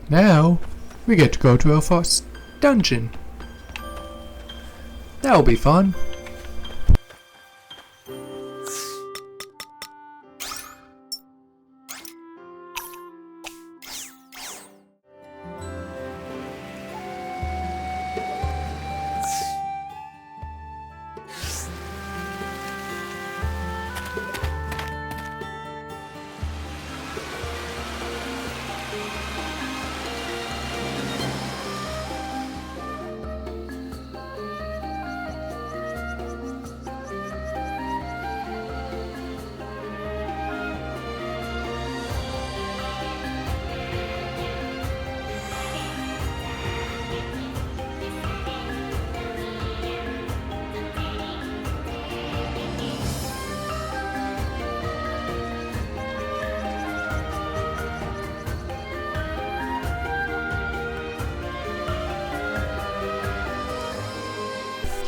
Now, we get to go to our first dungeon. That'll be fun.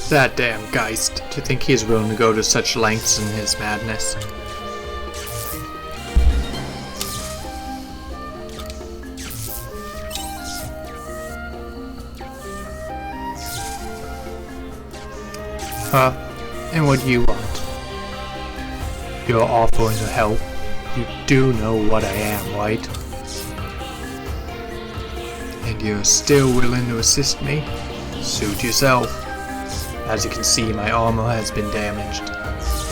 That damn Geist, to think he is willing to go to such lengths in his madness. Huh? And what do you want? You're offering to help. You do know what I am, right? And you're still willing to assist me? Suit yourself. As you can see, my armor has been damaged.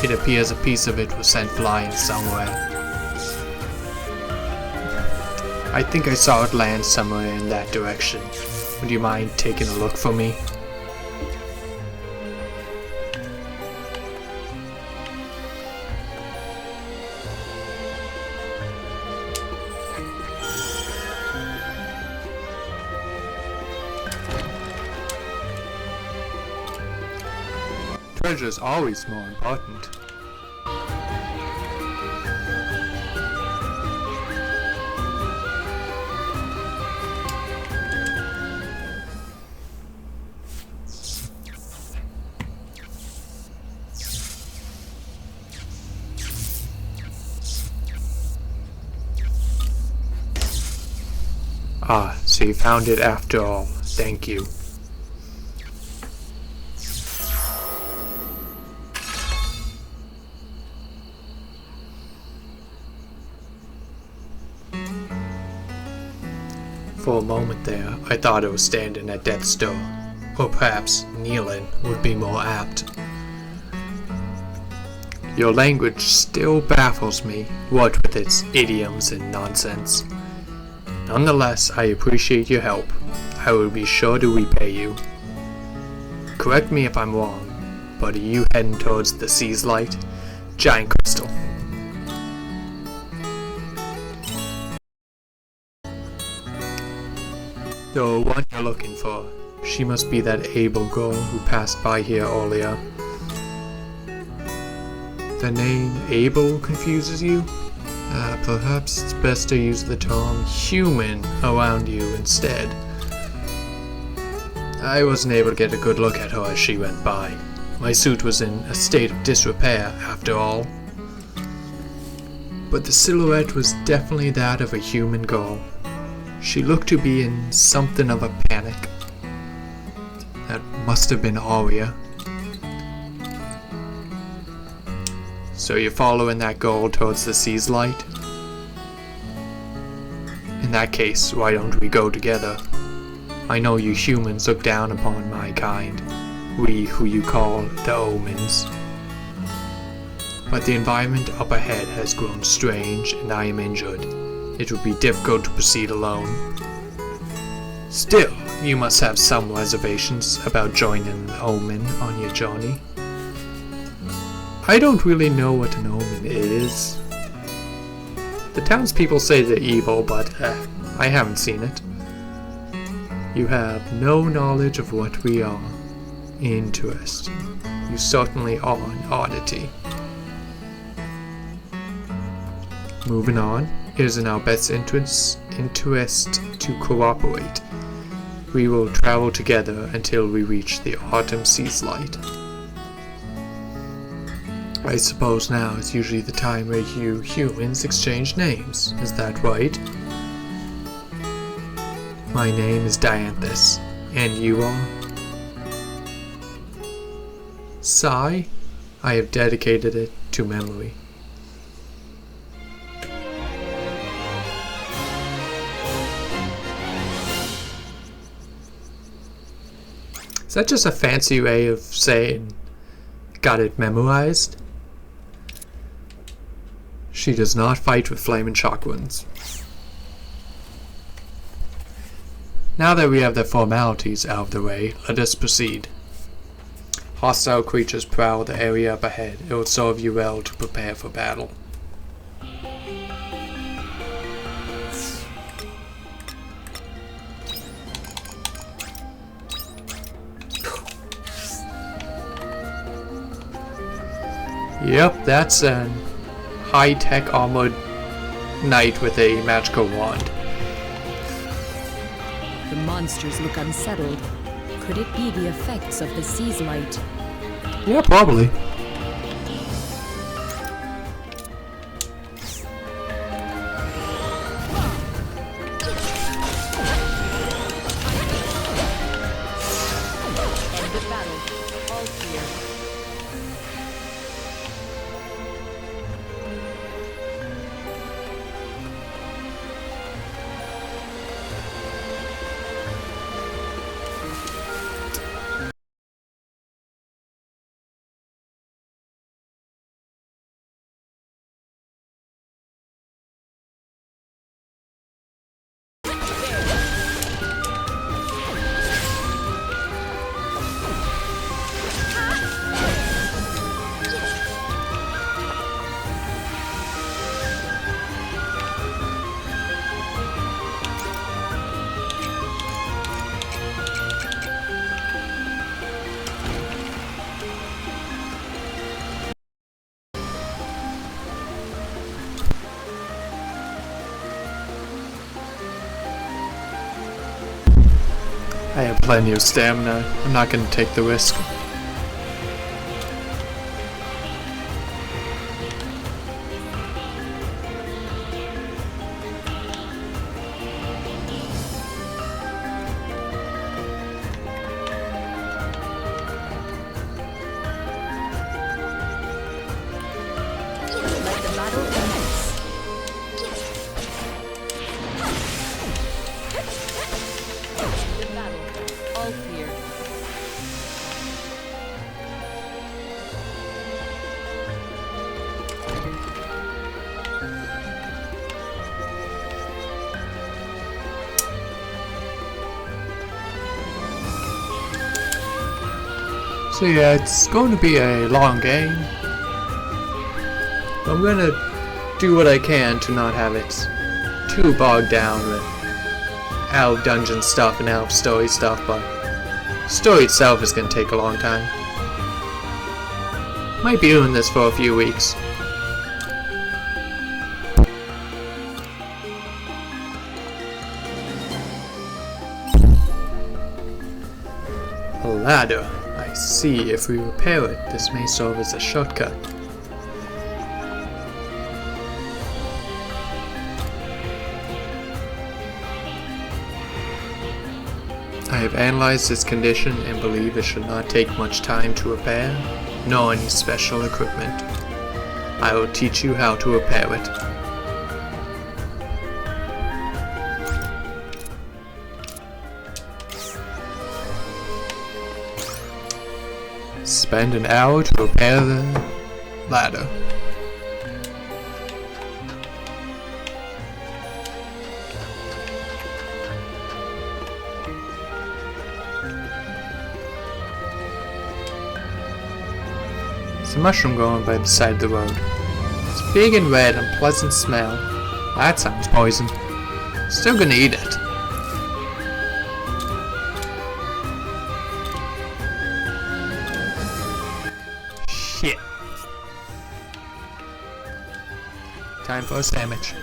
It appears a piece of it was sent flying somewhere. I think I saw it land somewhere in that direction. Would you mind taking a look for me? Treasure's always more important. Ah, so you found it after all. Thank you. For a moment there, I thought I was standing at death's door, or perhaps kneeling would be more apt. Your language still baffles me, what with its idioms and nonsense. Nonetheless, I appreciate your help. I will be sure to repay you. Correct me if I'm wrong, but are you heading towards the Sea's Light? Giant crystal. The one you're looking for. She must be that able girl who passed by here earlier. The name Abel confuses you? Perhaps it's best to use the term human around you instead. I wasn't able to get a good look at her as she went by. My suit was in a state of disrepair, after all. But the silhouette was definitely that of a human girl. She looked to be in something of a panic. That must have been Aria. So you're following that girl towards the Sea's Light? In that case, why don't we go together? I know you humans look down upon my kind, we who you call the Omens. But the environment up ahead has grown strange and I am injured. It would be difficult to proceed alone. Still, you must have some reservations about joining an Omen on your journey. I don't really know what an Omen is. The townspeople say they're evil, but I haven't seen it. You have no knowledge of what we are. Interesting. You certainly are an oddity. Moving on, it is in our best interest to cooperate. We will travel together until we reach the autumn Sea's Light. I suppose now is usually the time where you humans exchange names, is that right? My name is Dianthus, and you are? Sigh, I have dedicated it to memory. Is that just a fancy way of saying got it memorized? She does not fight with flaming shotguns. Now that we have the formalities out of the way, let us proceed. Hostile creatures prowl the area up ahead. It will serve you well to prepare for battle. Yep, that's an high-tech armored knight with a magical wand. The monsters look unsettled. Could it be the effects of the sea's light? Yeah, probably. End of battle. All clear. I have plenty of stamina. I'm not going to take the risk. Let the battle commence. End of battle. All clear. So yeah, it's going to be a long game. But I'm going to do what I can to not have it too bogged down with elf dungeon stuff and elf story stuff, but story itself is going to take a long time. Might be doing this for a few weeks. A ladder. I see. If we repair it, this may serve as a shortcut. I have analyzed its condition and believe it should not take much time to repair, nor any special equipment. I will teach you how to repair it. Spend an hour to repair the ladder. There's a mushroom growing by the side of the road. It's big and red and pleasant smell. That sounds poison. Still gonna eat it. Shit. Time for a sandwich.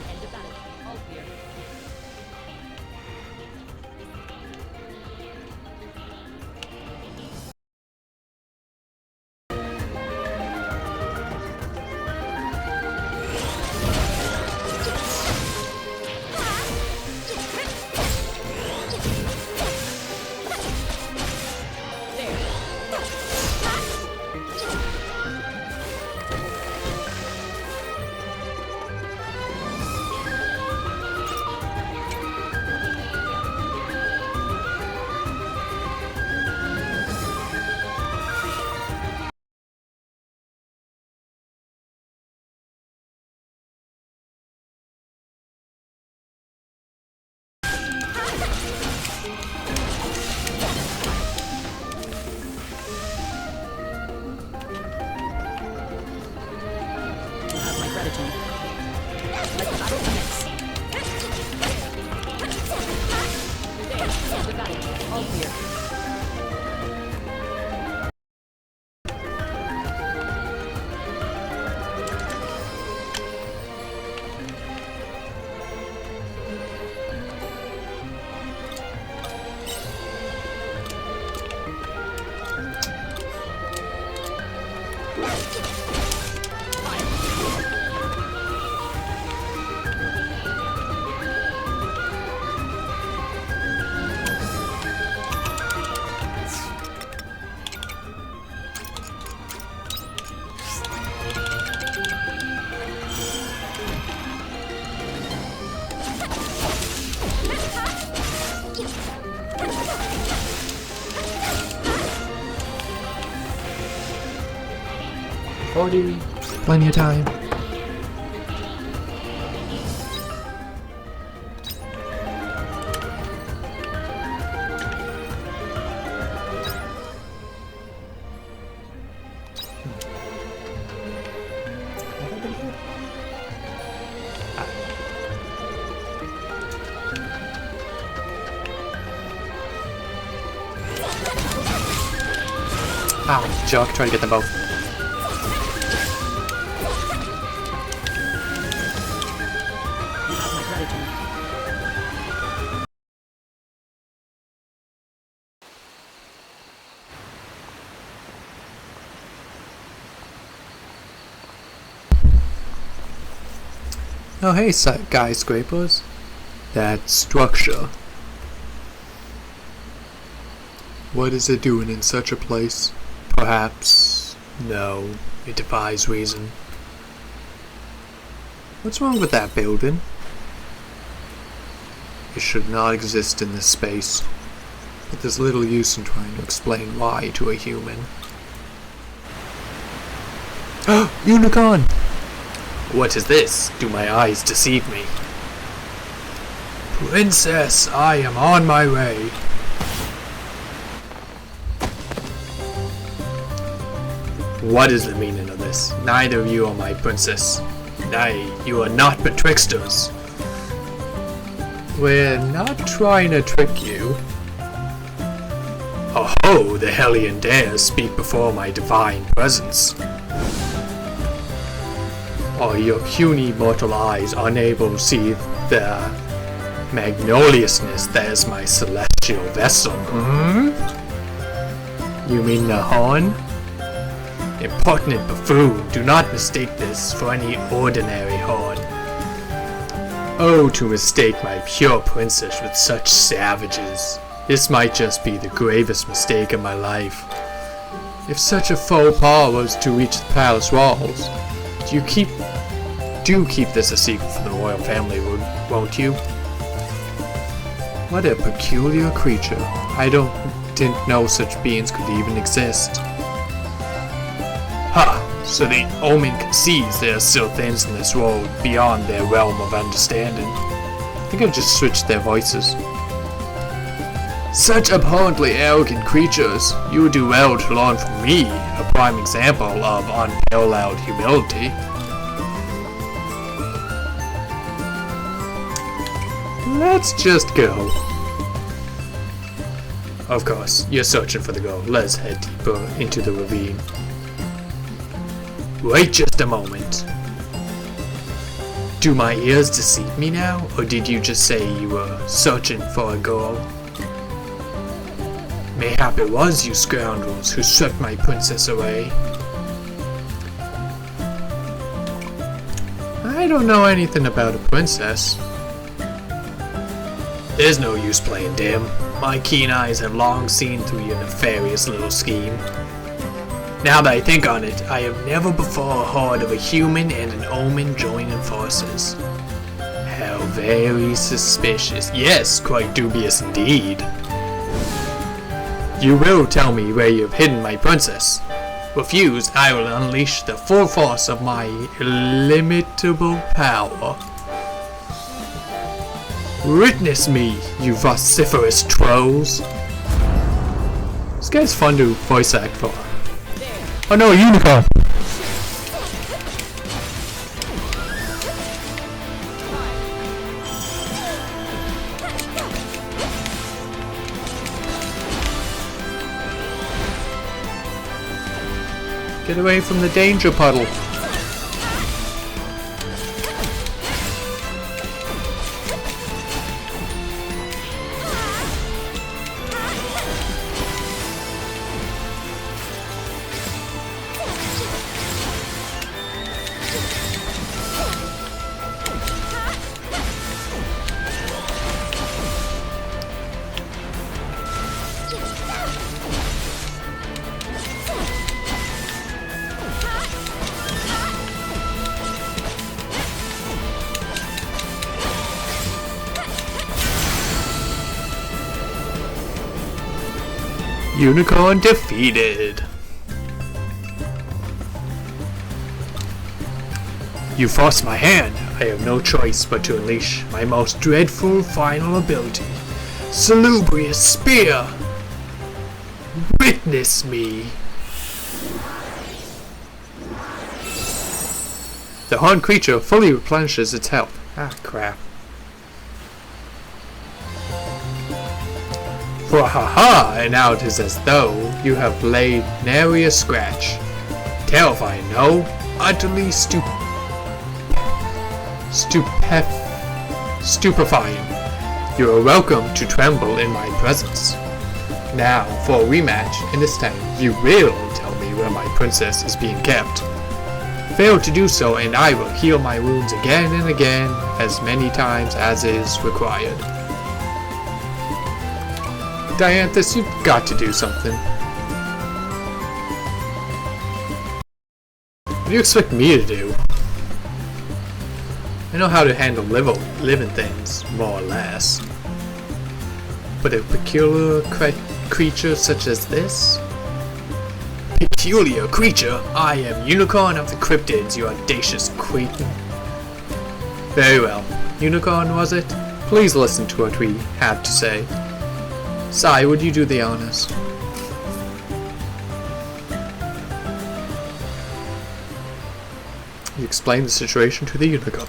End of battle. All clear. All clear. Plenty of time. Ow, joke, try to get them both. Oh hey, skyscrapers. That structure. What is it doing in such a place? Perhaps, no, it defies reason. What's wrong with that building? It should not exist in this space, but there's little use in trying to explain why to a human. Unicorn! What is this? Do my eyes deceive me? Princess, I am on my way. What is the meaning of this? Neither of you are my princess. Nay, you are not but tricksters. We're not trying to trick you. Oh ho, the Hellion dares speak before my divine presence. Are your puny mortal eyes unable to see the magnoliousness that is my celestial vessel? You mean the horn? Impertinent buffoon, do not mistake this for any ordinary horn. Oh, to mistake my pure princess with such savages. This might just be the gravest mistake of my life. If such a faux pas was to reach the palace walls, do keep this a secret from the royal family, won't you? What a peculiar creature. I didn't know such beings could even exist. Ha! So the Omen concedes there are still things in this world beyond their realm of understanding. I think I've just switched their voices. Such abhorrently arrogant creatures! You would do well to learn from me, a prime example of unparalleled humility. Let's just go. Of course, you're searching for the goal. Let's head deeper into the ravine. Wait just a moment. Do my ears deceive me now, or did you just say you were searching for a goal? Mayhap it was you scoundrels who swept my princess away. I don't know anything about a princess. There's no use playing dim. My keen eyes have long seen through your nefarious little scheme. Now that I think on it, I have never before heard of a human and an omen joining forces. How very suspicious. Yes, quite dubious indeed. You will tell me where you have hidden my princess. Refuse, I will unleash the full force of my illimitable power. Witness me, you vociferous trolls. This guy's fun to voice act for. Oh no, a unicorn! Get away from the danger puddle. Unicorn defeated. You forced my hand. I have no choice but to unleash my most dreadful final ability. Salubrious Spear! Witness me! The horned creature fully replenishes its health. Ah, crap. Wahaha! And now it is as though you have laid nary a scratch. Terrifying, no? Utterly stupefying. You are welcome to tremble in my presence. Now for a rematch, and this time you will tell me where my princess is being kept. Fail to do so and I will heal my wounds again and again, as many times as is required. Dianthus, you've got to do something. What do you expect me to do? I know how to handle living things, more or less. But a peculiar creature such as this? Peculiar creature? I am Unicorn of the Cryptids, you audacious cretin. Very well. Unicorn, was it? Please listen to what we have to say. Sai, would you do the honors? You explain the situation to the unicorn.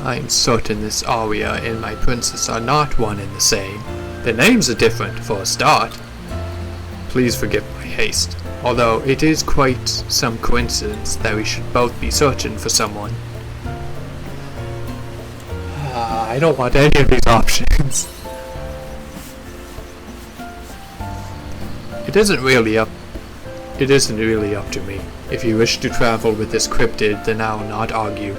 I'm certain this Aria and my princess are not one and the same. Their names are different, for a start. Please forgive my haste, although it is quite some coincidence that we should both be searching for someone. I don't want any of these options. It isn't really up to me. If you wish to travel with this cryptid, then I will not argue.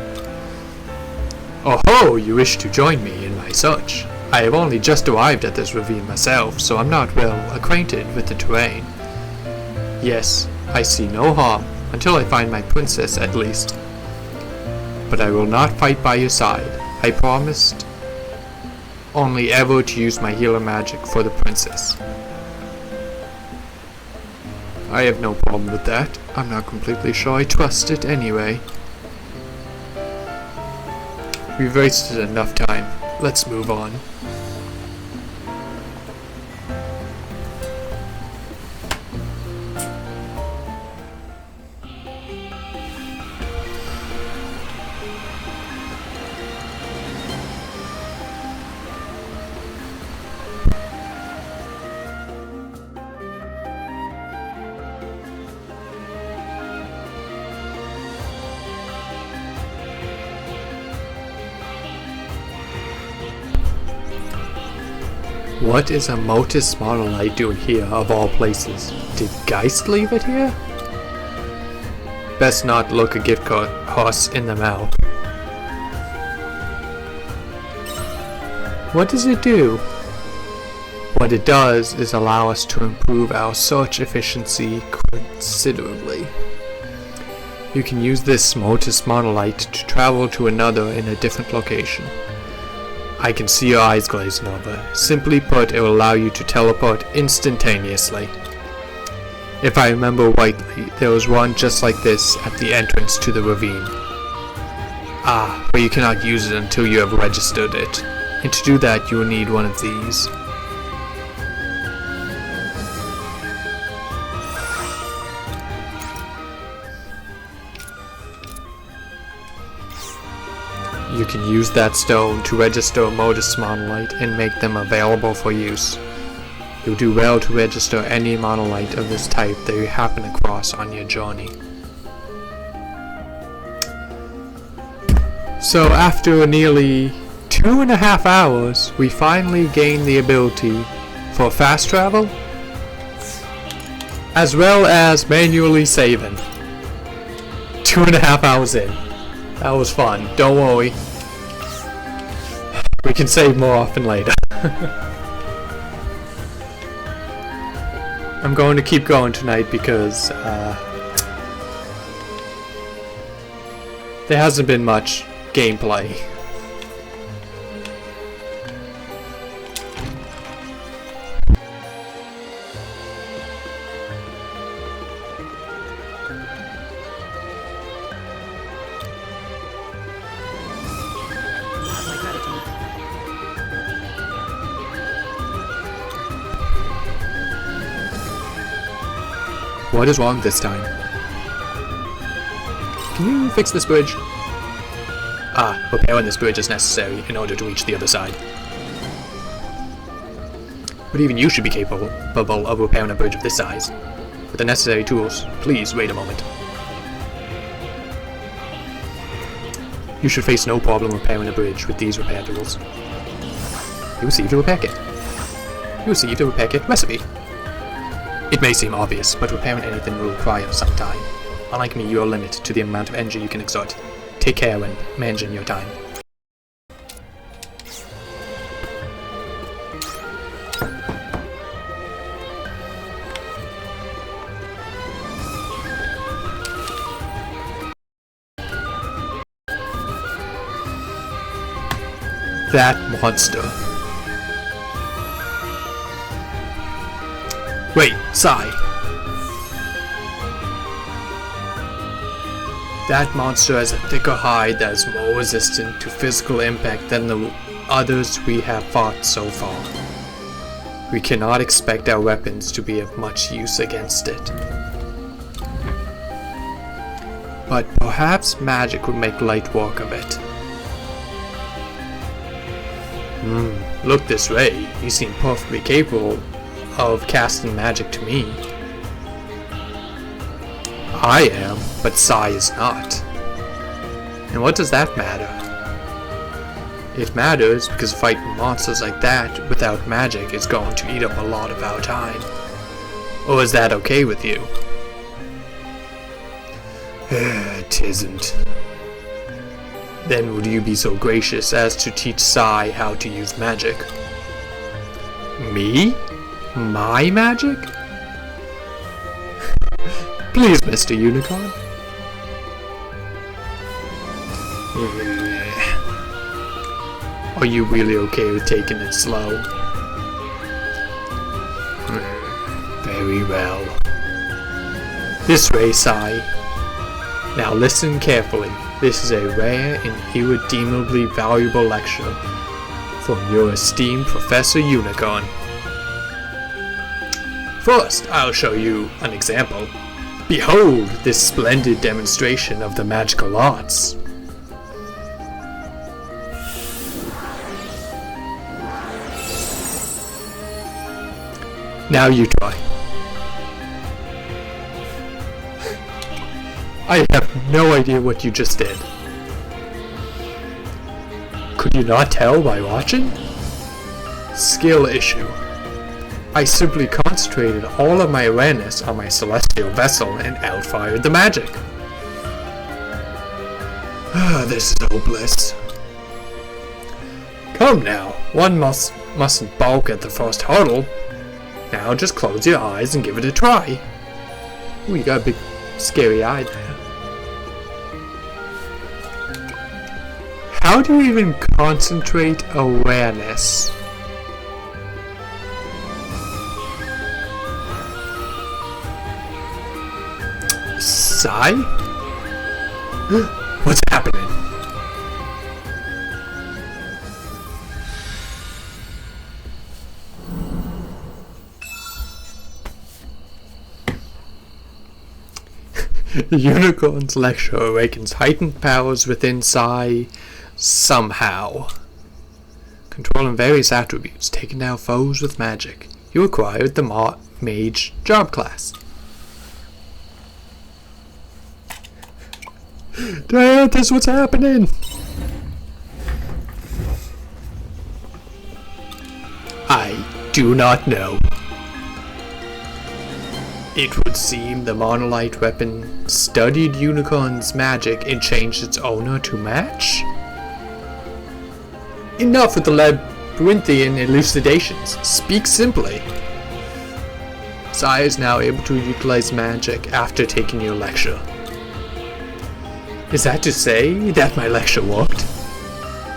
Oh ho! You wish to join me in my search. I have only just arrived at this ravine myself, so I'm not well acquainted with the terrain. Yes, I see no harm, until I find my princess at least. But I will not fight by your side. I promised only ever to use my healer magic for the princess. I have no problem with that. I'm not completely sure I trust it anyway. We've wasted enough time. Let's move on. What is a Motus Monolite doing here, of all places? Did Geist leave it here? Best not look a gift horse in the mouth. What does it do? What it does is allow us to improve our search efficiency considerably. You can use this Motus Monolite to travel to another in a different location. I can see your eyes glazing over. Simply put, it will allow you to teleport instantaneously. If I remember rightly, there was one just like this at the entrance to the ravine. Ah, but you cannot use it until you have registered it. And to do that, you will need one of these. You can use that stone to register a Motus Monolite and make them available for use. You'll do well to register any monolith of this type that you happen across on your journey. So after nearly 2.5 hours, we finally gained the ability for fast travel, as well as manually saving. 2.5 hours in. That was fun. Don't worry. We can save more often later. I'm going to keep going tonight because there hasn't been much gameplay. What is wrong this time? Can you fix this bridge? Ah, repairing this bridge is necessary in order to reach the other side. But even you should be capable of repairing a bridge of this size. With the necessary tools, please wait a moment. You should face no problem repairing a bridge with these repair tools. You received a repair kit. You received a repair kit recipe. It may seem obvious, but repairing anything will require some time. Unlike me, you are limited to the amount of energy you can exert. Take care when managing your time. That monster. Wait, sigh. That monster has a thicker hide that is more resistant to physical impact than the others we have fought so far. We cannot expect our weapons to be of much use against it. But perhaps magic would make light work of it. Look this way. You seem perfectly capable of casting magic to me. I am, but Sai is not. And what does that matter? It matters because fighting monsters like that without magic is going to eat up a lot of our time. Or is that okay with you? It isn't. Then would you be so gracious as to teach Sai how to use magic? Me? My magic? Please, Mr. Unicorn. Are you really okay with taking it slow? Very well. This way, Sai. Now listen carefully. This is a rare and irredeemably valuable lecture from your esteemed Professor Unicorn. First, I'll show you an example. Behold this splendid demonstration of the magical arts. Now you try. I have no idea what you just did. Could you not tell by watching? Skill issue. I simply concentrated all of my awareness on my celestial vessel and outfired the magic. This is hopeless. Come now, one mustn't balk at the first hurdle. Now just close your eyes and give it a try. Ooh, you got a big scary eye there. How do you even concentrate awareness? Sai? What's happening? The Unicorn's lecture awakens heightened powers within Sai somehow. Controlling various attributes, taking down foes with magic. you acquired the Mage job class. Dad, that's what's happening! I do not know. It would seem the monolite weapon studied Unicorn's magic and changed its owner to match? Enough with the labyrinthian elucidations. Speak simply. Sai is now able to utilize magic after taking your lecture. Is that to say that my lecture worked?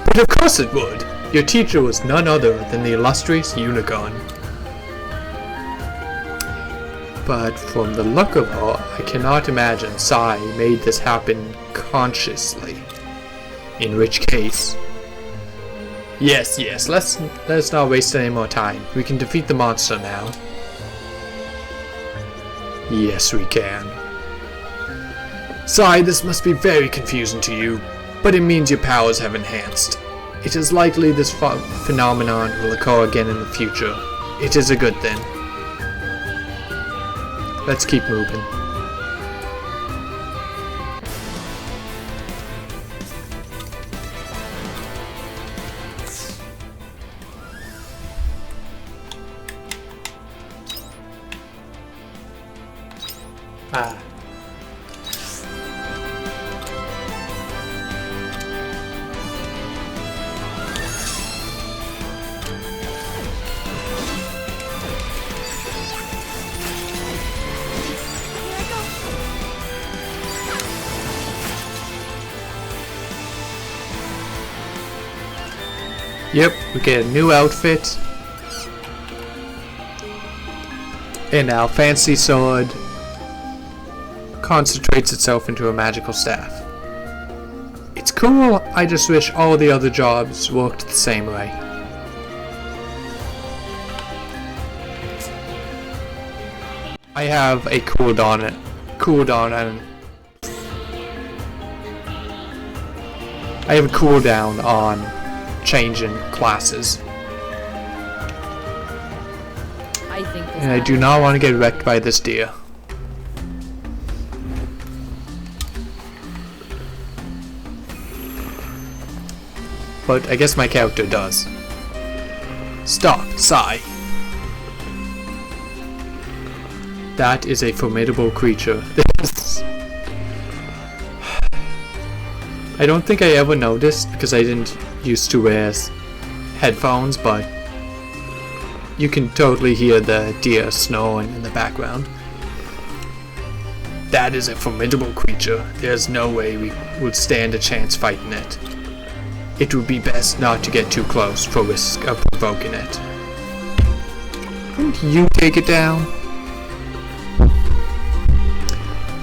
But of course it would! Your teacher was none other than the illustrious Unicorn. But from the look of her, I cannot imagine Sai made this happen consciously. In which case... Yes, let's not waste any more time. We can defeat the monster now. Yes, we can. Sai, this must be very confusing to you, but it means your powers have enhanced. It is likely this phenomenon will occur again in the future. It is a good thing. Let's keep moving. Ah. Yep, we get a new outfit. And our fancy sword concentrates itself into a magical staff. It's cool, I just wish all the other jobs worked the same way. I have a cooldown on changing classes. And I do not want to get wrecked by this deer. But I guess my character does. Stop, Sai. That is a formidable creature. I don't think I ever noticed because I didn't used to wear headphones, but you can totally hear the deer snoring in the background. That is a formidable creature. There's no way we would stand a chance fighting it. It would be best not to get too close for risk of provoking it. Won't you take it down?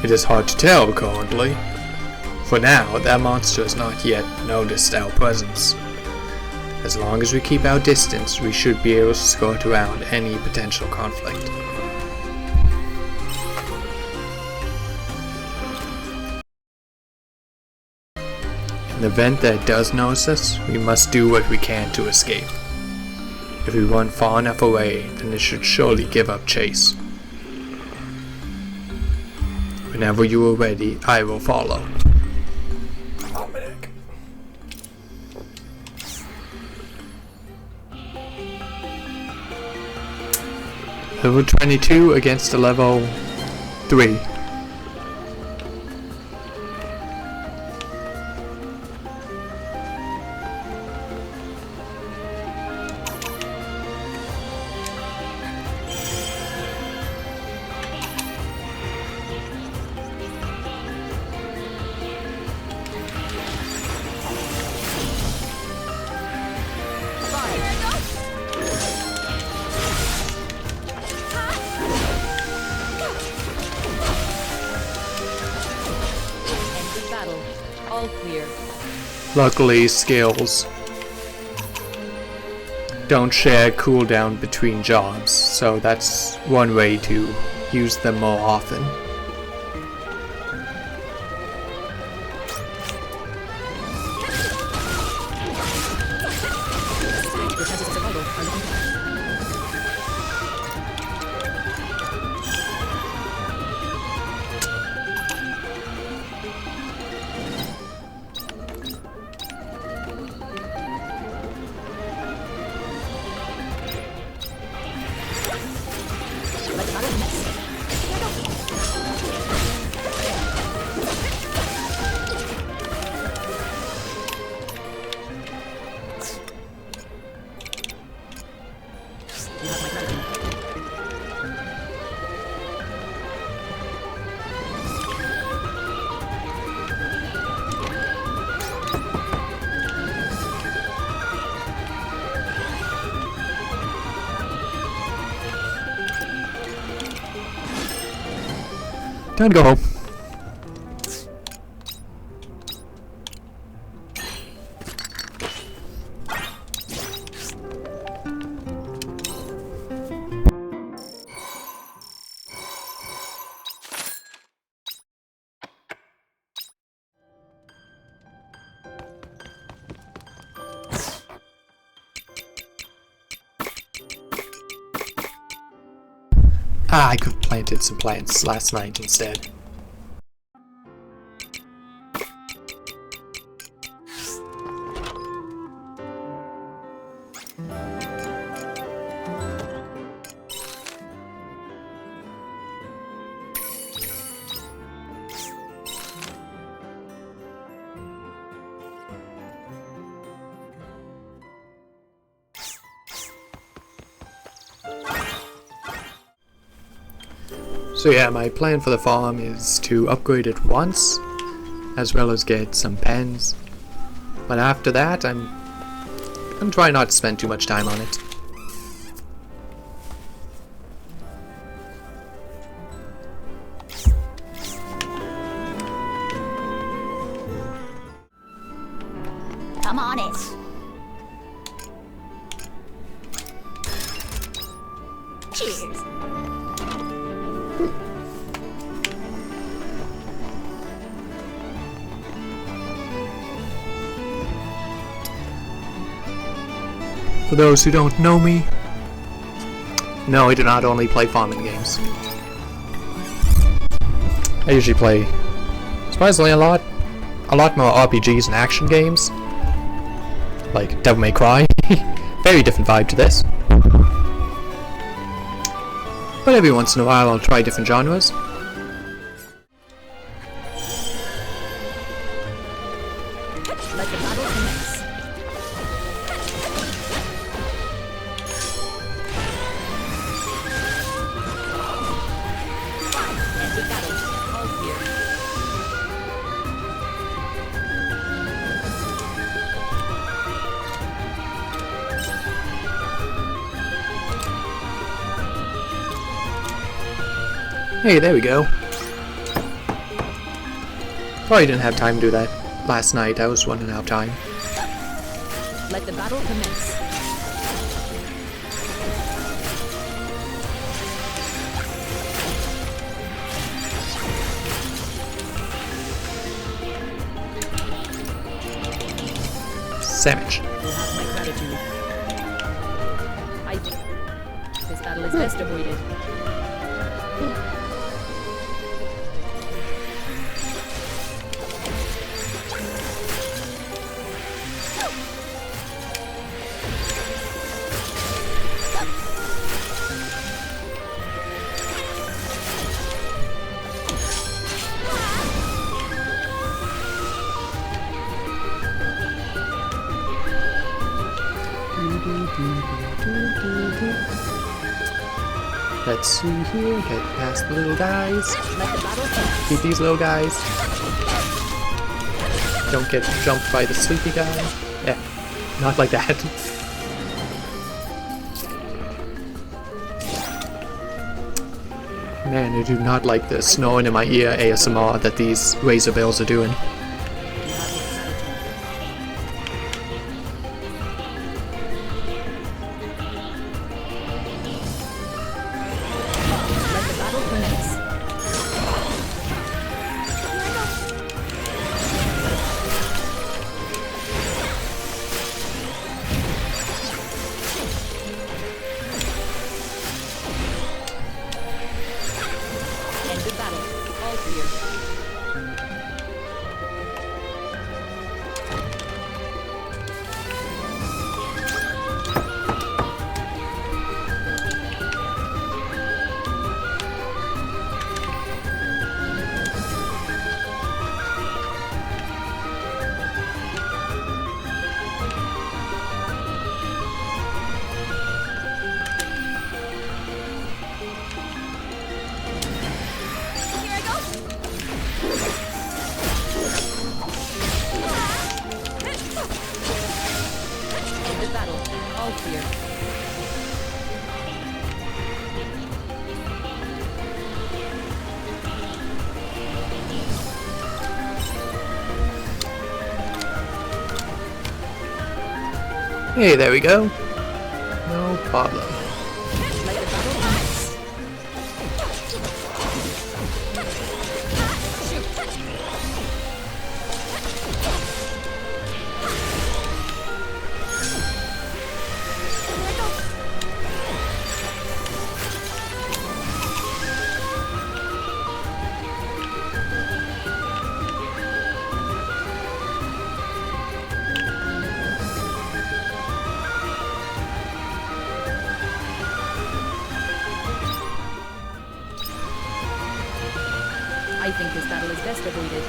It is hard to tell currently. For now, that monster has not yet noticed our presence. As long as we keep our distance, we should be able to skirt around any potential conflict. In the event that it does notice us, we must do what we can to escape. If we run far enough away, then it should surely give up chase. Whenever you are ready, I will follow. Level 22 against a level 3. All clear. Luckily, skills don't share cooldown between jobs, so that's one way to use them more often. Time to go home. Ah, I could have planted some plants last night instead. So yeah, my plan for the farm is to upgrade it once, as well as get some pens. But after that, I'm gonna try not to spend too much time on it. Come on it. Cheers. For those who don't know me, no, I do not only play farming games. I usually play, surprisingly, a lot more RPGs and action games, like Devil May Cry. Very different vibe to this. But every once in a while I'll try different genres. Let the battle commence. End the battle. All clear. Hey, there we go. Probably didn't have time to do that last night. I was running out of time. Let the battle commence. Savage. You'll have my gratitude. I think this battle is best avoided. Let's see here, get past the little guys. Let the battle commence. Beat these little guys. Don't get jumped by the sleepy guy. Yeah, not like that. Man, I do not like the snoring in my ear ASMR that these razor bills are doing. Let the battle commence. End the battle. All clear. End the battle. All clear. Hey, there we go. No problem. Let the battle commence. I think this battle is best avoided.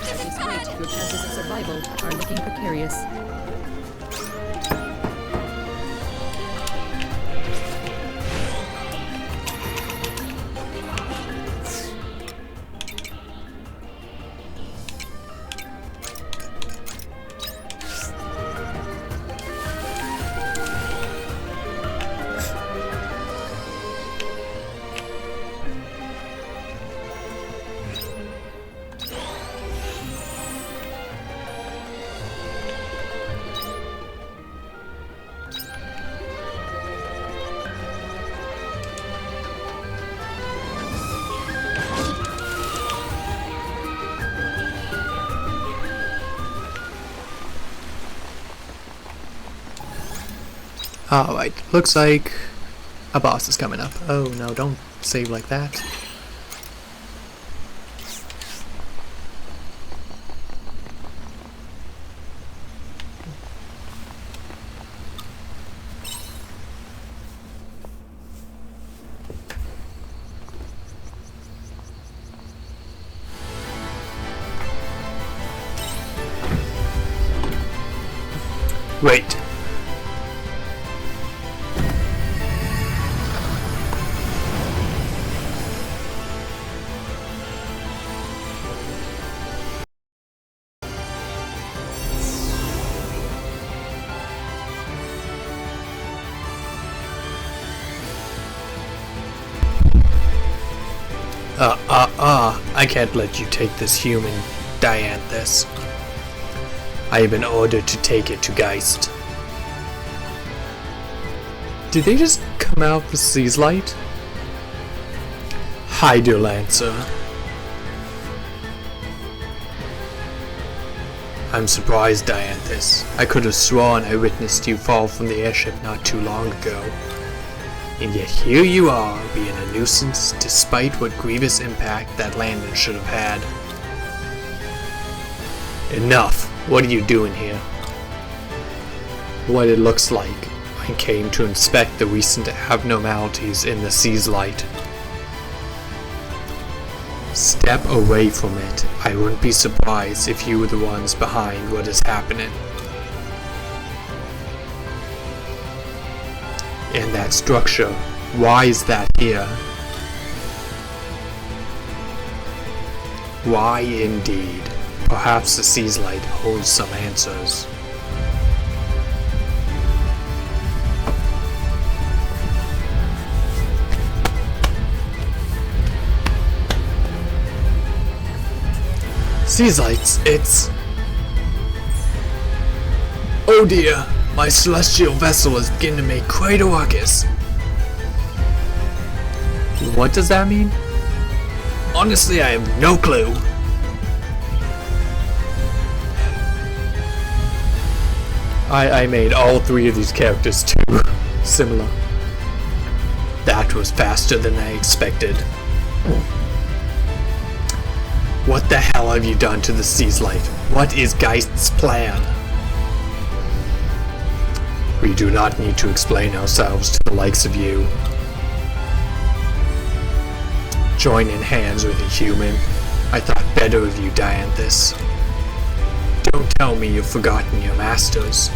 That is great. Your chances of survival are looking precarious. Alright, looks like a boss is coming up. Oh no, don't save like that. Wait. I can't let you take this human Dianthus. I have been ordered to take it to Geist. Did they just come out with Sea's Light? Hydrolancer. I'm surprised, Dianthus. I could have sworn I witnessed you fall from the airship not too long ago. And yet here you are, being a nuisance, despite what grievous impact that landing should have had. Enough! What are you doing here? What it looks like, I came to inspect the recent abnormalities in the Sea's Light. Step away from it. I wouldn't be surprised if you were the ones behind what is happening. And that structure, why is that here? Why indeed? Perhaps the Sea's Light holds some answers. Sea's Lights, it's... Oh dear! My celestial vessel is beginning to make quite a ruckus. What does that mean? Honestly, I have no clue. I made all three of these characters too similar. That was faster than I expected. What the hell have you done to the Sea's Light? What is Geist's plan? We do not need to explain ourselves to the likes of you. Joining hands with a human. I thought better of you, Dianthus. Don't tell me you've forgotten your masters.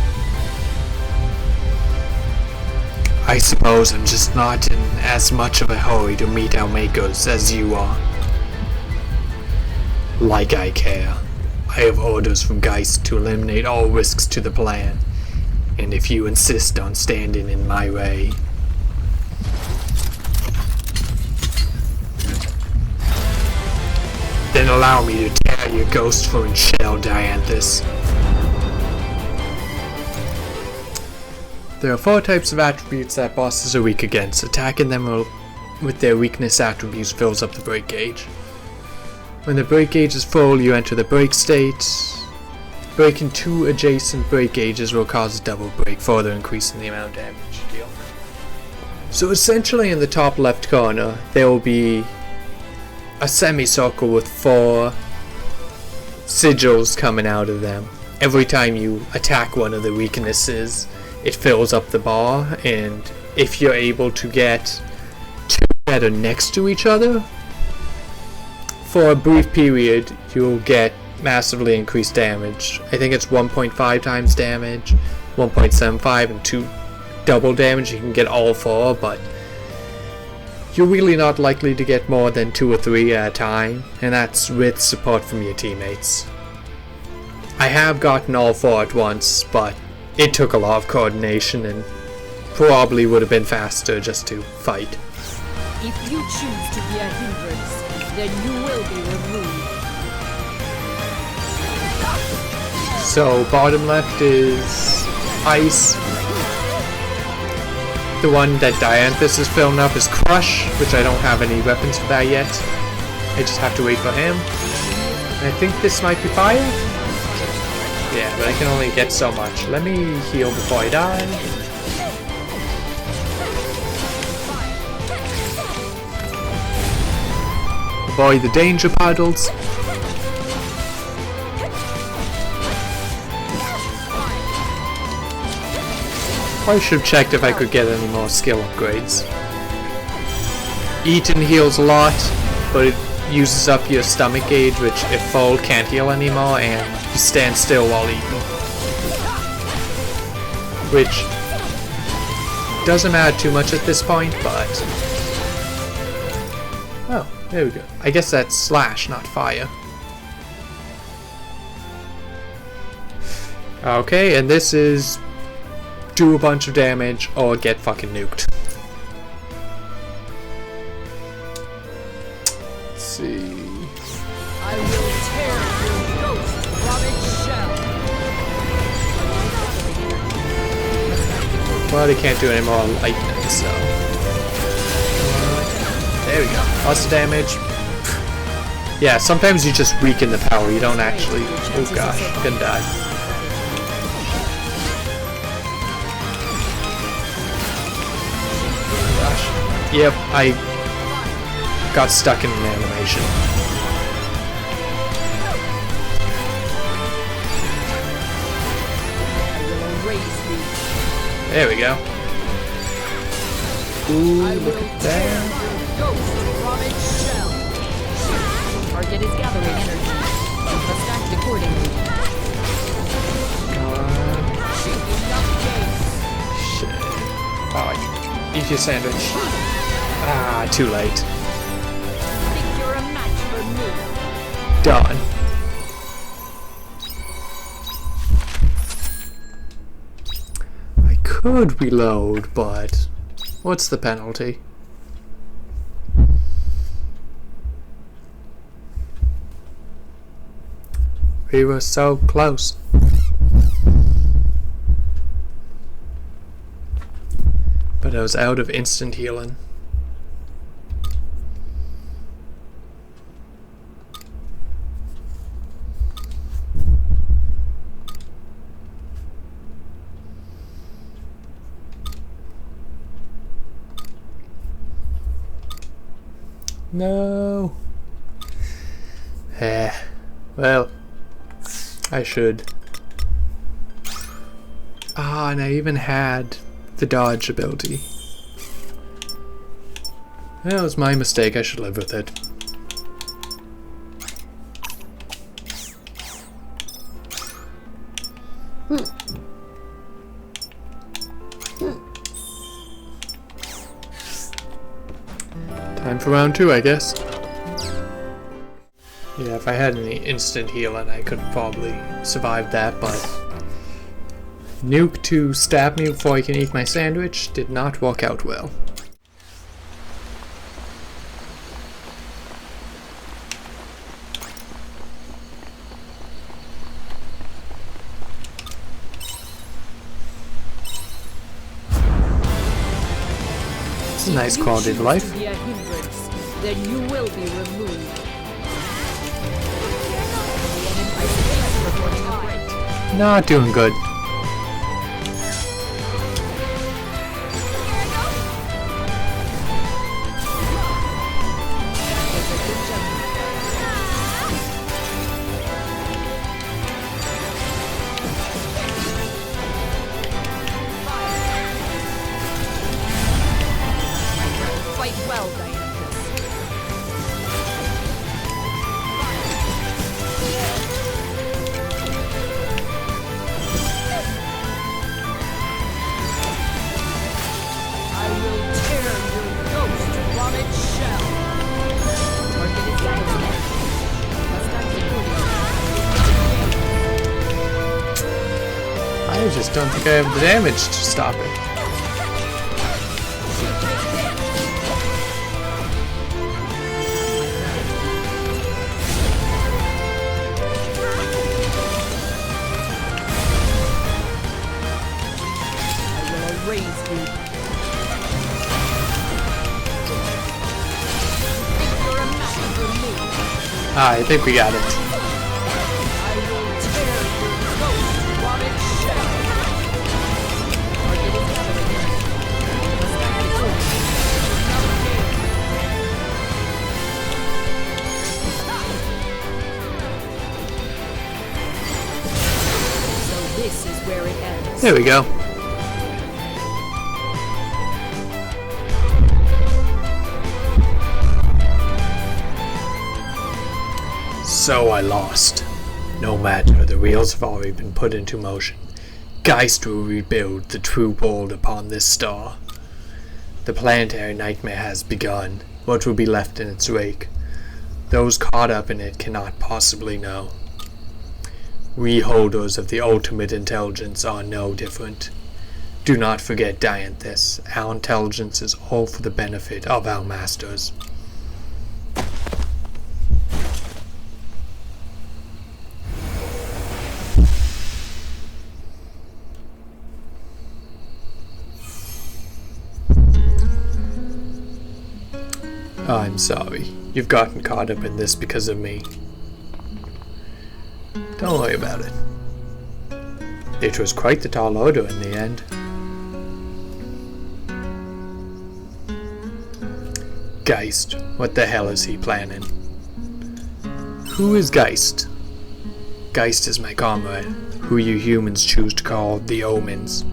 I suppose I'm just not in as much of a hurry to meet our makers as you are. Like I care. I have orders from Geist to eliminate all risks to the plan. And if you insist on standing in my way... Then allow me to tear your ghost from shell, Dianthus. There are 4 types of attributes that bosses are weak against. Attacking them with their weakness attributes fills up the break gauge. When the break gauge is full, you enter the break state. Breaking 2 adjacent break gauges will cause a double break, further increasing the amount of damage you deal. So essentially in the top left corner, there will be a semicircle with 4 sigils coming out of them. Every time you attack one of the weaknesses, it fills up the bar, and if you're able to get 2 that are next to each other, for a brief period, you'll get massively increased damage. I think it's 1.5 times damage, 1.75, and 2 double damage. You can get all 4, but you're really not likely to get more than 2 or 3 at a time, and that's with support from your teammates. I have gotten all 4 at once, but it took a lot of coordination and probably would have been faster just to fight. If you choose to be a hindrance, then you will be removed. So bottom left is ice. The one that Dianthus is filling up is Crush, which I don't have any weapons for that yet. I just have to wait for him. And I think this might be fire? Yeah, but I can only get so much. Let me heal before I die. Avoid the danger puddles. I should have checked if I could get any more skill upgrades. Eating heals a lot, but it uses up your stomach gauge, which if full can't heal anymore, and you stand still while eating. Which doesn't matter too much at this point, but... Oh, there we go. I guess that's slash, not fire. Okay, and this is do a bunch of damage or get fucking nuked. Let's see. I will tear your ghost from its shell. Well, they can't do any more lightning, so... there we go. Lots of damage. Yeah, sometimes you just weaken the power, you don't actually... oh gosh, I'm gonna die. Yep, I got stuck in an animation. There we go. Ooh, look at that. Target is gathering energy. Must act accordingly. Shit. Oh, eat your sandwich. Ah, too late. Think you're a match for me? Done. I could reload, but what's the penalty? We were so close. But I was out of instant healing. No. Well, I should. Ah, and I even had the dodge ability. That was my mistake, I should live with it. Time for round 2, I guess. Yeah, if I had any instant healing, I could probably survive that, but nuke to stab me before I can eat my sandwich did not work out well. a nice quality of life. To be a hindrance, then you will be removed. I suggest reporting a break. Not doing good. Fight well, Diane. I will tear your ghost from its shell. Target is down. Must activate. I just don't think I have the damage to stop it. Raise you. You're a match for me. Ah, I think we got it. I will tear your ghost from its shell. Target is gathering. Must activate. So this is where it ends. There we go. So I lost. No matter, the wheels have already been put into motion. Geist will rebuild the true world upon this star. The planetary nightmare has begun. What will be left in its wake? Those caught up in it cannot possibly know. We holders of the ultimate intelligence are no different. Do not forget, Dianthus, our intelligence is all for the benefit of our masters. I'm sorry. You've gotten caught up in this because of me. Don't worry about it. It was quite the tall order in the end. Geist. What the hell is he planning? Who is Geist? Geist is my comrade, who you humans choose to call the Omens.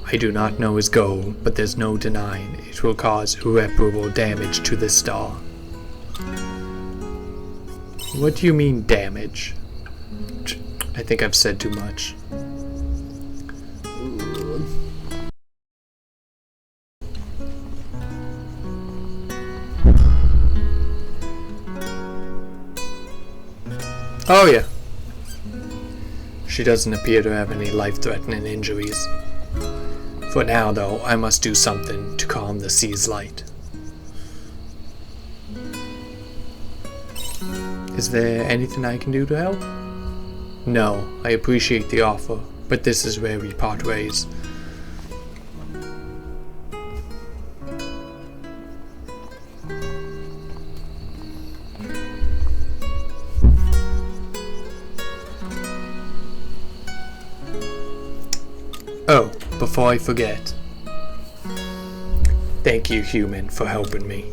I do not know his goal, but there's no denying it will cause irreparable damage to the star. What do you mean, damage? I think I've said too much. Oh yeah. She doesn't appear to have any life-threatening injuries. For now, though, I must do something to calm the sea's light. Is there anything I can do to help? No, I appreciate the offer, but this is where we part ways. Oh, before I forget. Thank you, human, for helping me.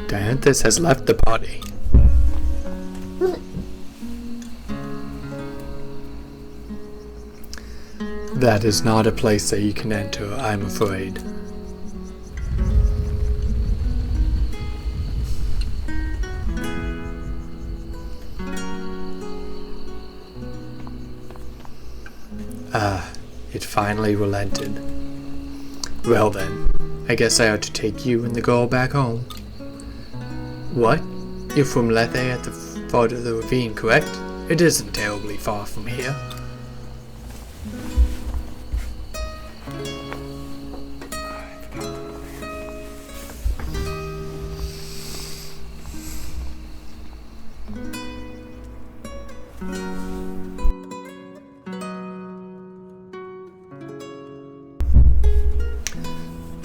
Dianthus has left the party. That is not a place that you can enter, I'm afraid. Ah, it finally relented. Well then, I guess I ought to take you and the girl back home. What? You're from Lethe at the foot of the ravine, correct? It isn't terribly far from here.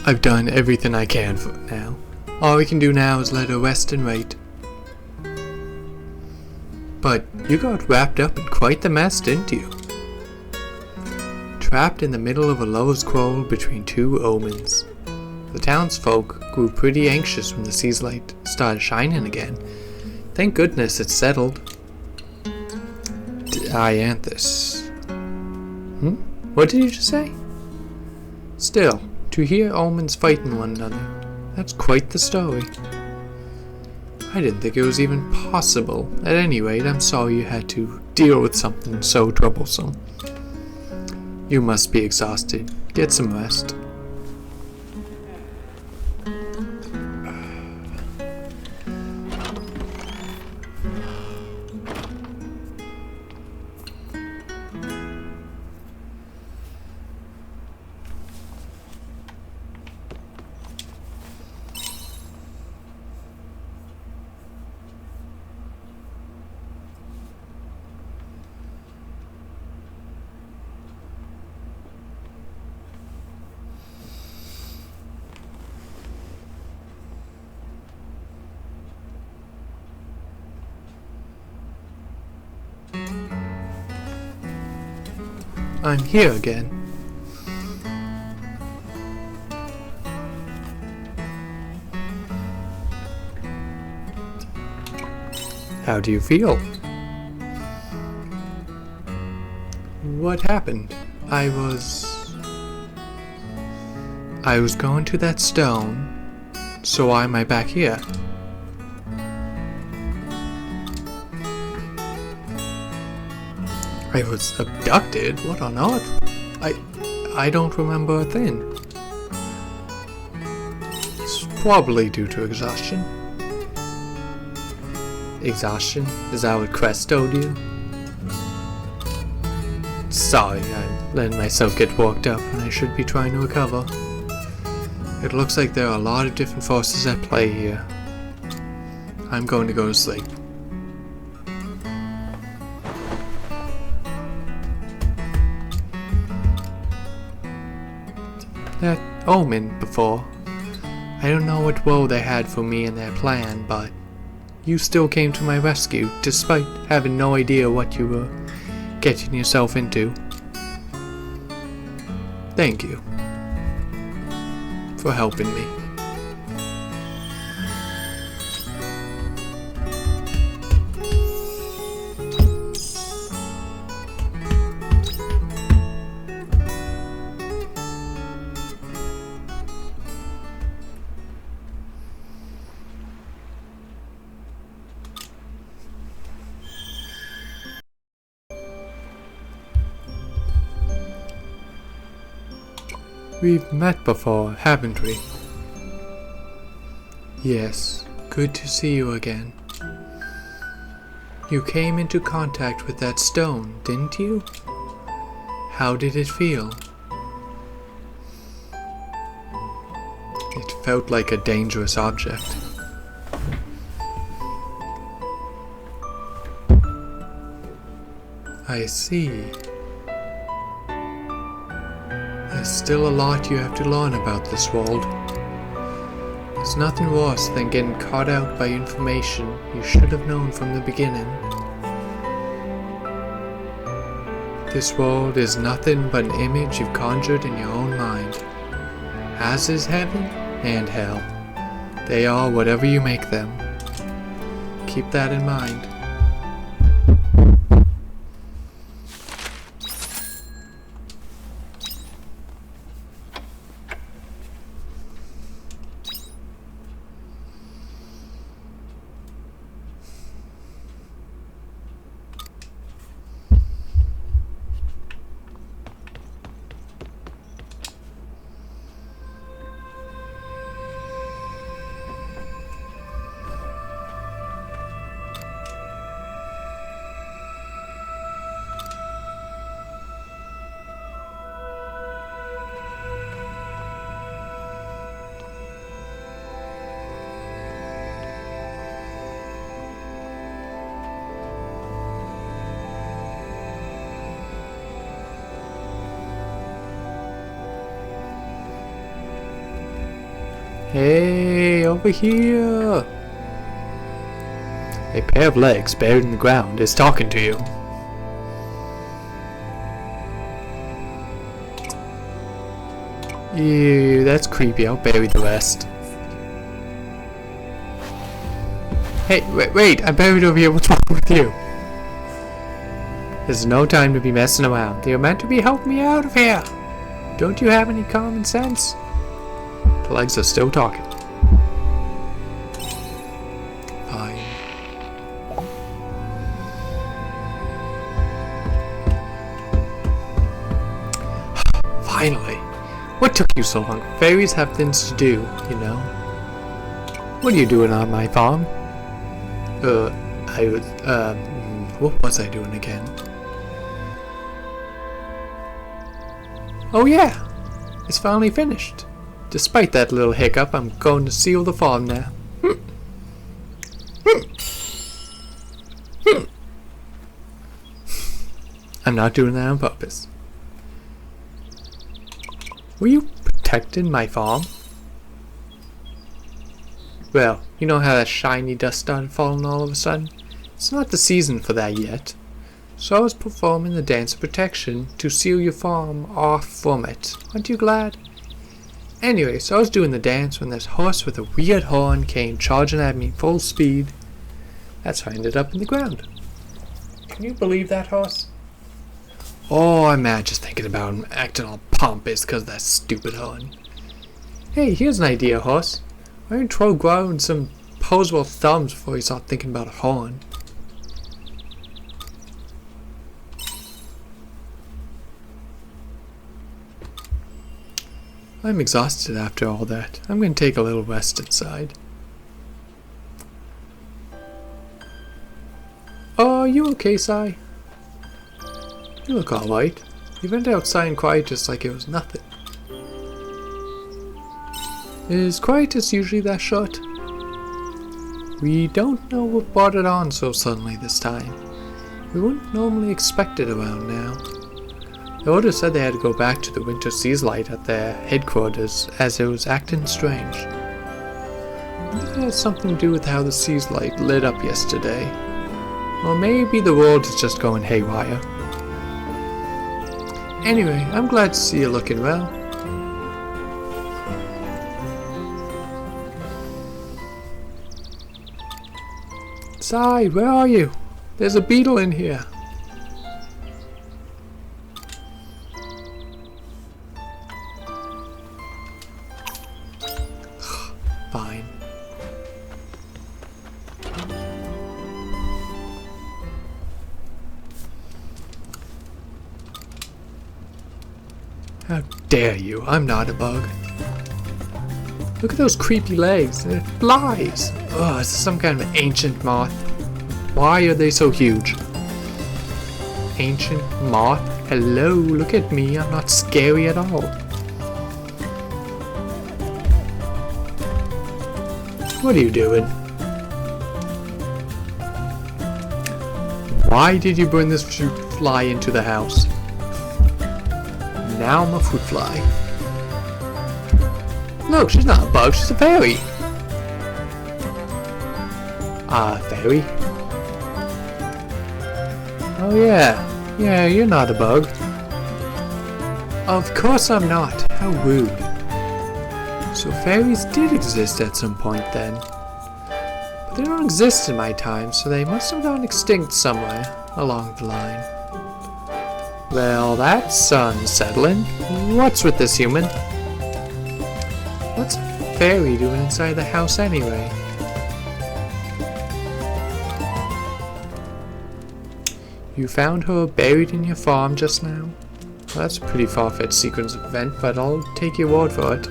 I've done everything I can for now. All we can do now is let her rest and wait. But you got wrapped up in quite the mess, didn't you? Trapped in the middle of a lover's quarrel between two omens. The townsfolk grew pretty anxious when the sea's light started shining again. Thank goodness it's settled. Dianthus. What did you just say? Still, to hear omens fighting one another, that's quite the story. I didn't think it was even possible. At any rate, I'm sorry you had to deal with something so troublesome. You must be exhausted. Get some rest. I'm here again. How do you feel? What happened? I was going to that stone, so why am I back here? I was abducted? What on earth? I don't remember a thing. It's probably due to exhaustion. Exhaustion? Is that what Crest told you? Sorry, I'm letting myself get worked up when I should be trying to recover. It looks like there are a lot of different forces at play here. I'm going to go to sleep. That omen before. I don't know what woe they had for me in their plan, but you still came to my rescue, despite having no idea what you were getting yourself into. Thank you for helping me. We've met before, haven't we? Yes, good to see you again. You came into contact with that stone, didn't you? How did it feel? It felt like a dangerous object. I see. There's still a lot you have to learn about this world. There's nothing worse than getting caught out by information you should have known from the beginning. This world is nothing but an image you've conjured in your own mind. As is heaven and hell. They are whatever you make them. Keep that in mind. Hey, over here! A pair of legs buried in the ground is talking to you. Ew, that's creepy. I'll bury the rest. Hey, wait, I'm buried over here. What's wrong with you? There's no time to be messing around. You're meant to be helping me out of here. Don't you have any common sense? The legs are still talking. Fine. Finally. What took you so long? Fairies have things to do, you know. What are you doing on my farm? What was I doing again? Oh yeah! It's finally finished. Despite that little hiccup, I'm going to seal the farm now. I'm not doing that on purpose. Were you protecting my farm? Well, you know how that shiny dust started falling all of a sudden? It's not the season for that yet. So I was performing the dance of protection to seal your farm off from it. Aren't you glad? Anyway, so I was doing the dance when this horse with a weird horn came charging at me full speed. That's how I ended up in the ground. Can you believe that, horse? Oh, I'm mad just thinking about him acting all pompous because of that stupid horn. Hey, here's an idea, horse. Why don't you try growing some posable thumbs before you start thinking about a horn? I'm exhausted after all that. I'm going to take a little rest inside. Oh, are you okay, Sai? You look alright. You went outside and cried just like it was nothing. Is quietus usually that short? We don't know what brought it on so suddenly this time. We wouldn't normally expect it around now. The order said they had to go back to the winter seas light at their headquarters as it was acting strange. Maybe it has something to do with how the seas light lit up yesterday. Or maybe the world is just going haywire. Anyway, I'm glad to see you looking well. Sai, where are you? There's a beetle in here. Fine. How dare you? I'm not a bug. Look at those creepy legs. It flies. Oh, it's some kind of ancient moth. Why are they so huge? Ancient moth? Hello, look at me. I'm not scary at all. What are you doing? Why did you bring this fruit fly into the house? Now I'm a fruit fly. Look, she's not a bug, she's a fairy. Fairy? Oh yeah, you're not a bug. Of course I'm not, how rude. So fairies did exist at some point then. But they don't exist in my time, so they must have gone extinct somewhere along the line. Well, that's unsettling. What's with this human? What's a fairy doing inside the house anyway? You found her buried in your farm just now? Well, that's a pretty far-fetched sequence of events, but I'll take your word for it.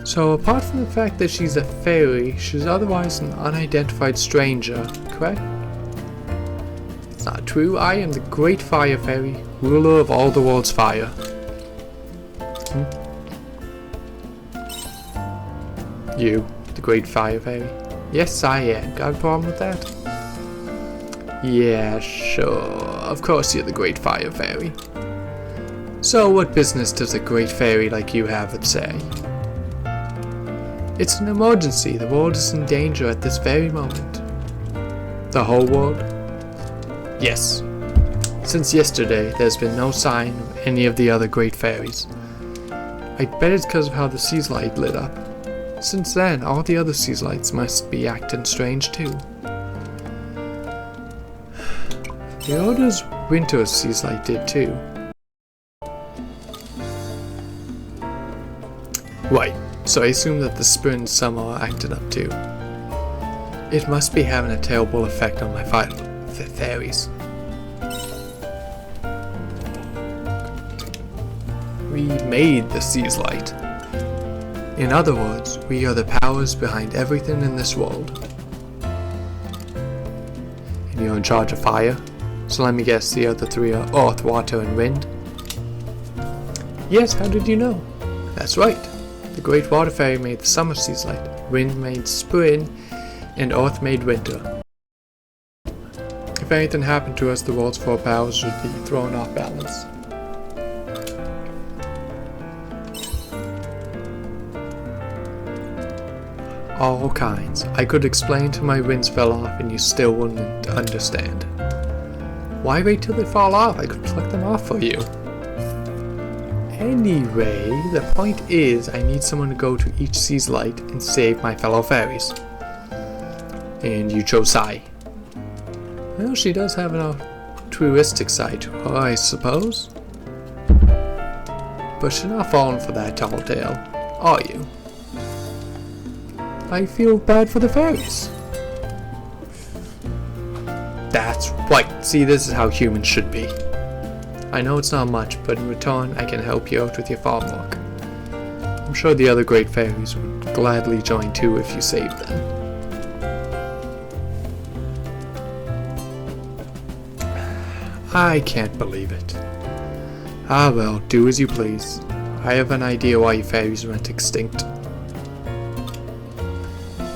So, apart from the fact that she's a fairy, she's otherwise an unidentified stranger, correct? It's not true. I am the Great Fire Fairy, ruler of all the world's fire. You, the Great Fire Fairy? Yes, I am. Got a problem with that? Yeah, sure. Of course you're the Great Fire Fairy. So what business does a great fairy like you have at say? It's an emergency. The world is in danger at this very moment. The whole world? Yes. Since yesterday, there's been no sign of any of the other great fairies. I bet it's because of how the sea's light lit up. Since then, all the other sea's lights must be acting strange too. The others winter's sea's light did too. Right, so I assume that the spring and summer are acting up too. It must be having a terrible effect on my fairies. We made the sea's light. In other words, we are the powers behind everything in this world. And you're in charge of fire, so let me guess the other three are earth, water, and wind? Yes, how did you know? That's right. The great water fairy made the summer sea's light, wind made spring, and earth made winter. If anything happened to us, the world's four powers would be thrown off balance. All kinds. I could explain till my winds fell off and you still wouldn't understand. Why wait till they fall off? I could pluck them off for you. Anyway, the point is I need someone to go to each sea's light and save my fellow fairies. And you chose Sai. Well, she does have an altruistic side to her, I suppose. But you're not falling for that tall tale, are you? I feel bad for the fairies. That's right. See, this is how humans should be. I know it's not much, but in return, I can help you out with your farm work. I'm sure the other great fairies would gladly join too if you saved them. I can't believe it. Ah well, do as you please. I have an idea why you fairies went extinct.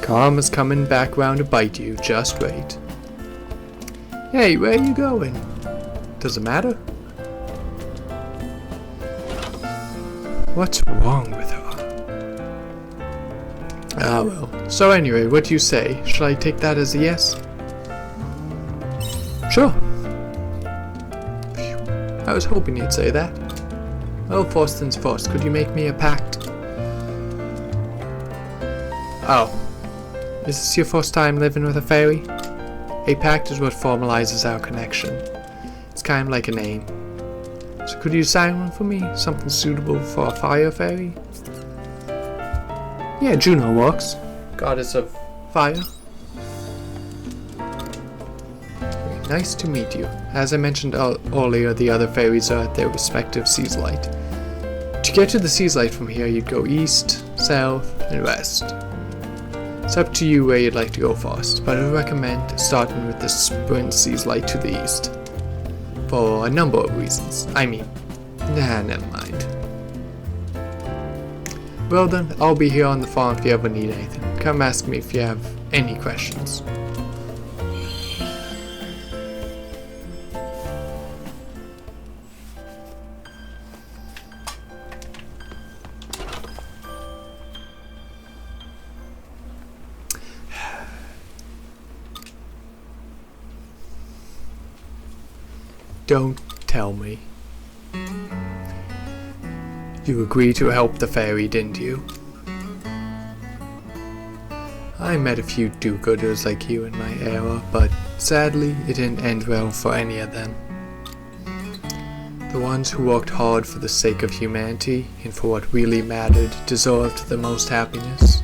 Karma's coming back round to bite you, just wait. Hey, where are you going? Does it matter? What's wrong with her? Ah well. So anyway, what do you say? Should I take that as a yes? Sure. Phew. I was hoping you'd say that. Well, first things first, could you make me a pact? Oh. Is this your first time living with a fairy? A pact is what formalizes our connection. It's kind of like a name. So could you sign one for me? Something suitable for a fire fairy? Yeah, Juno works. Goddess of fire. Nice to meet you. As I mentioned earlier, the other fairies are at their respective sea's light. To get to the sea's light from here, you'd go east, south, and west. It's up to you where you'd like to go first, but I would recommend starting with the spring sea's light to the east. For a number of reasons. Never mind. Well then, I'll be here on the farm if you ever need anything. Come ask me if you have any questions. Don't tell me. You agreed to help the fairy, didn't you? I met a few do-gooders like you in my era, but sadly it didn't end well for any of them. The ones who worked hard for the sake of humanity and for what really mattered deserved the most happiness.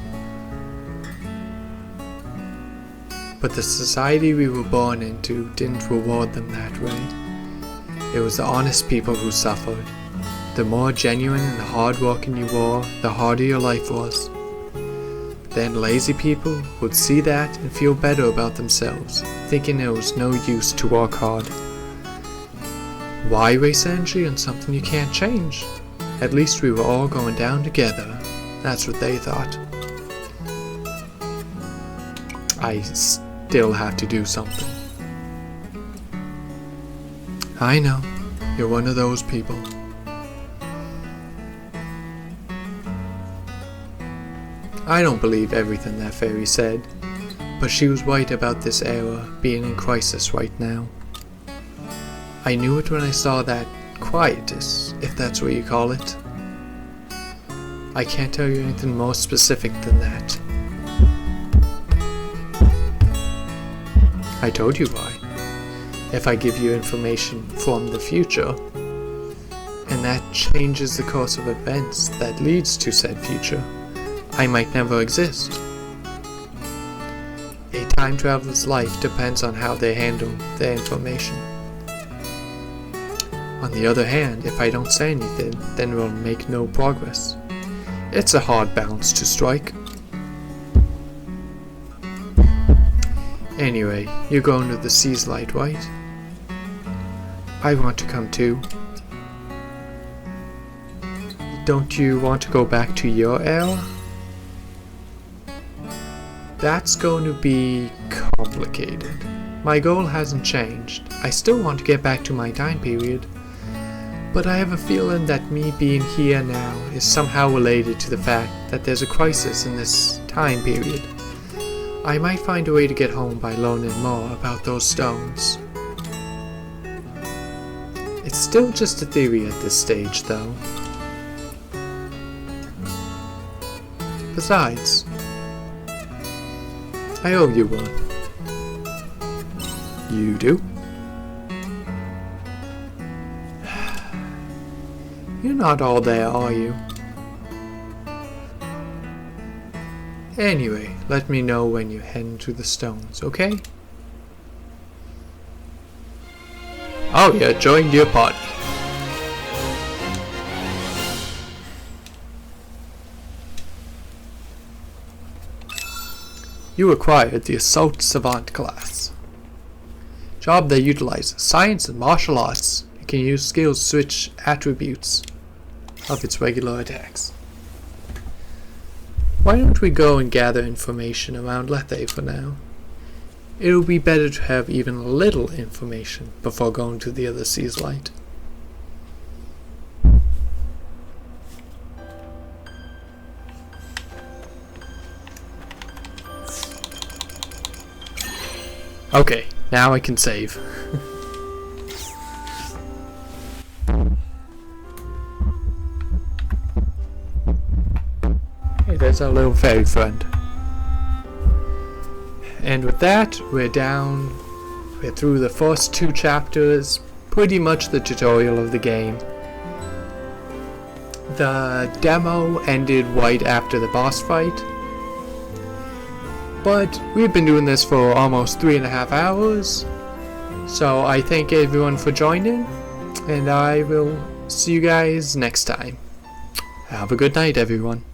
But the society we were born into didn't reward them that way. It was the honest people who suffered. The more genuine and hard-working you were, the harder your life was. Then lazy people would see that and feel better about themselves, thinking there was no use to work hard. Why waste energy on something you can't change? At least we were all going down together. That's what they thought. I still have to do something. I know, you're one of those people. I don't believe everything that fairy said, but she was right about this era being in crisis right now. I knew it when I saw that quietus, if that's what you call it. I can't tell you anything more specific than that. I told you why. If I give you information from the future, and that changes the course of events that leads to said future, I might never exist. A time traveler's life depends on how they handle their information. On the other hand, if I don't say anything, then we'll make no progress. It's a hard balance to strike. Anyway, you're going to the Sea's Light, right? I want to come too. Don't you want to go back to your era? That's going to be complicated. My goal hasn't changed. I still want to get back to my time period. But I have a feeling that me being here now is somehow related to the fact that there's a crisis in this time period. I might find a way to get home by learning more about those stones. It's still just a theory at this stage, though. Besides, I owe you one. You do? You're not all there, are you? Anyway, let me know when you're heading to the stones, okay? Oh yeah, joined your party. You acquired the Assault Savant class. Job that utilizes science and martial arts. It can use skills to switch attributes of its regular attacks. Why don't we go and gather information around Lethe for now? It would be better to have even a little information before going to the other Sea's Light. Okay, now I can save. Hey, there's our little fairy friend. And with that, we're through the first 2 chapters, pretty much the tutorial of the game. The demo ended right after the boss fight, but we've been doing this for almost 3.5 hours, so I thank everyone for joining, and I will see you guys next time. Have a good night, everyone.